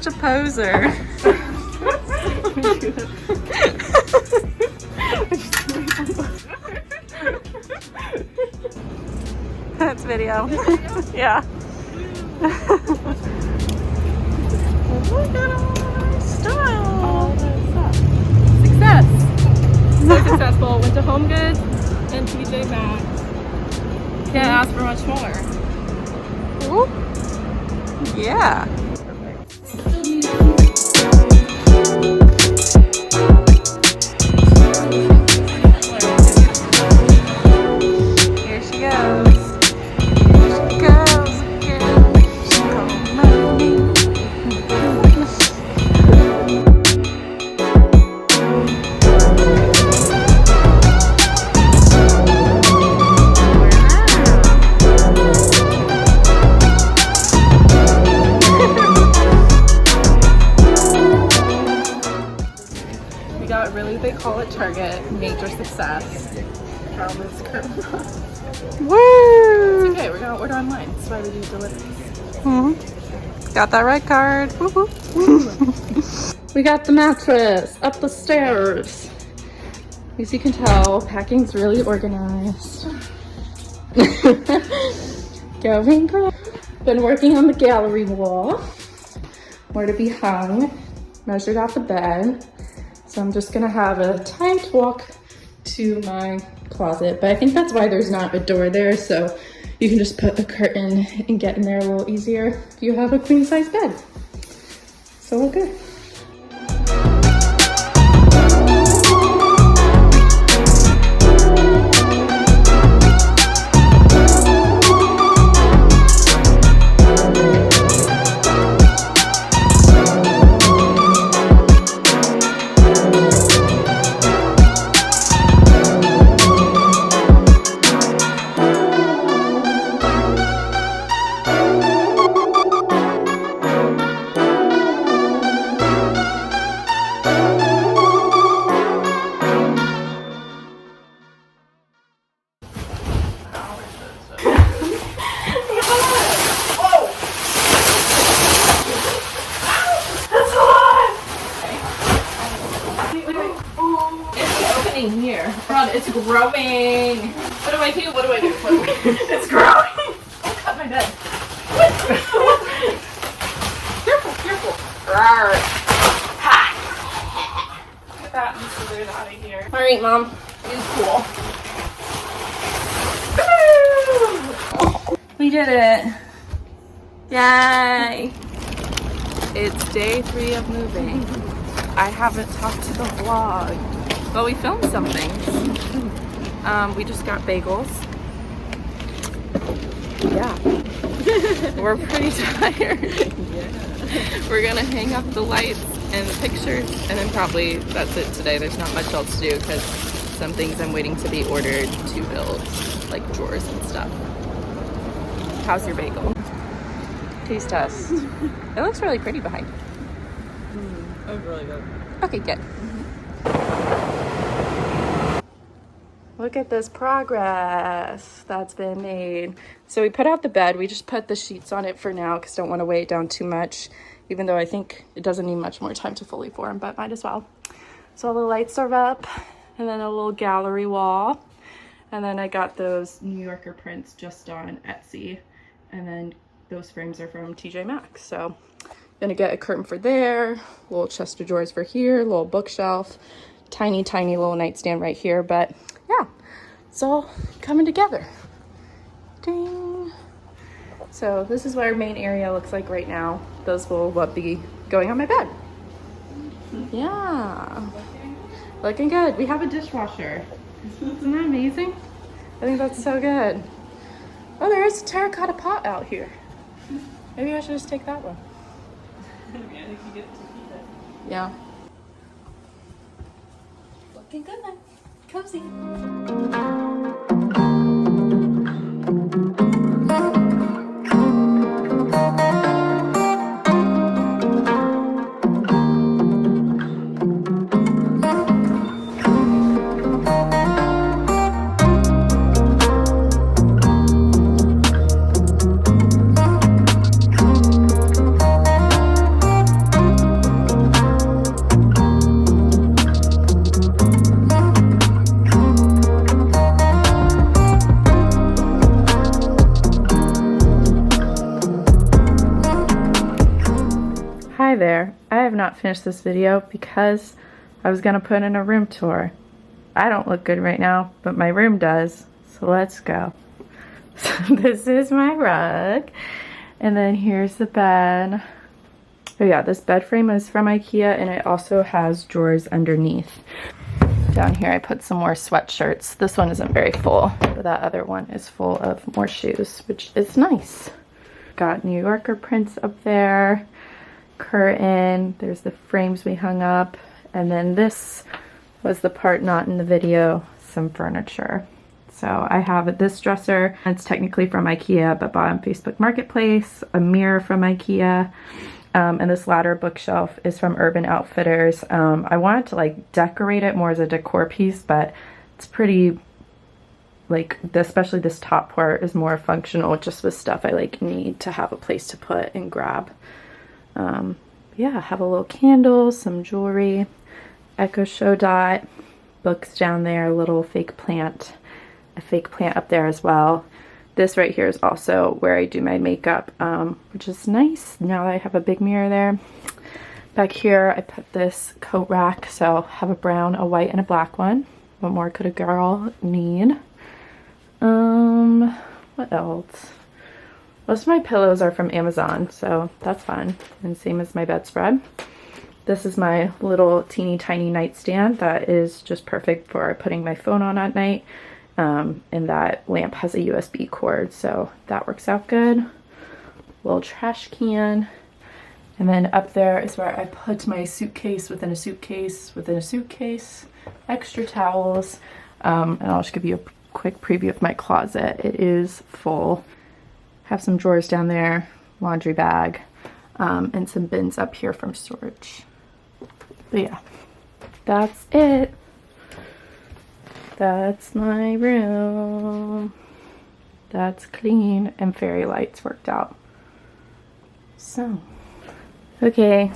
such a poser. That's video. Yeah. Look at all our style. Success. So successful. Went to Home Goods and TJ Maxx. Can't ask for much more. Ooh. Yeah. Here she goes. Here she goes again. She called my name. We got a really big haul at Target. Major success. Carolyn's curtain. Woo! Okay, we're gonna order online. That's why we do deliveries. Got that red card. Woo woo. We got the mattress up the stairs. As you can tell, packing's really organized. Going great. Been working on the gallery wall. Where to be hung. Measured out the bed. So I'm just gonna have a tight walk to my closet. But I think that's why there's not a door there. So you can just put a curtain and get in there a little easier if you have a queen size bed. So we're good. Here. It's growing. What do I do? What do I do? It's growing. Oh, cut my bed. Careful, careful. Get that lizard out of here. All right, Mom. It's cool. We did it. Yay. It's day 3 of moving. I haven't talked to the vlog. Well, we filmed some things. We just got bagels. Yeah. We're pretty tired. Yeah. We're gonna hang up the lights and the pictures, and then probably that's it today. There's not much else to do because some things I'm waiting to be ordered to build, like drawers and stuff. How's your bagel? Taste test. It looks really pretty behind. That was really good. Okay, good. Look at this progress that's been made. So we put out the bed. We just put the sheets on it for now because don't want to weigh it down too much, even though I think it doesn't need much more time to fully form, but might as well. So all the lights are up, and then a little gallery wall. And then I got those New Yorker prints just on Etsy. And then those frames are from TJ Maxx. So gonna get a curtain for there, little chest of drawers for here, little bookshelf, tiny little nightstand right here. But yeah, it's all coming together. Ding. So this is what our main area looks like right now. Those will be going on my bed. Yeah, looking good. We have a dishwasher. Isn't that amazing? I think that's so good. Oh, there is a terracotta pot out here. Maybe I should just take that one. Yeah. Looking good then. Cozy. Hi there. I have not finished this video because I was gonna put in a room tour. I don't look good right now, but my room does, so let's go. So this is my rug, and then here's the bed. Oh yeah, this bed frame is from IKEA, and it also has drawers underneath. Down here I put some more sweatshirts. This one isn't very full, but that other one is full of more shoes, which is nice. Got New Yorker prints up there, curtain, there's the frames we hung up, and then this was the part not in the video, some furniture. So I have this dresser, it's technically from IKEA, but bought on Facebook Marketplace, a mirror from IKEA, and this ladder bookshelf is from Urban Outfitters. I wanted to like decorate it more as a decor piece, but it's pretty, like, especially this top part is more functional just with stuff I like need to have a place to put and grab. Yeah, I have a little candle, some jewelry, Echo Show dot, books down there, a little fake plant, a fake plant up there as well. This right here is also where I do my makeup, which is nice now that I have a big mirror there. Back here I put this coat rack, so I have a brown, a white, and a black one. What more could a girl need? What else? Most of my pillows are from Amazon, so that's fun, and same as my bedspread. This is my little teeny tiny nightstand that is just perfect for putting my phone on at night. And that lamp has a USB cord, so that works out good. Little trash can. And then up there is where I put my suitcase within a suitcase within a suitcase, extra towels, and I'll just give you a quick preview of my closet. It is full. Have some drawers down there, laundry bag, and some bins up here from storage. But yeah, that's it. That's my room. That's clean, and fairy lights worked out. So, okay.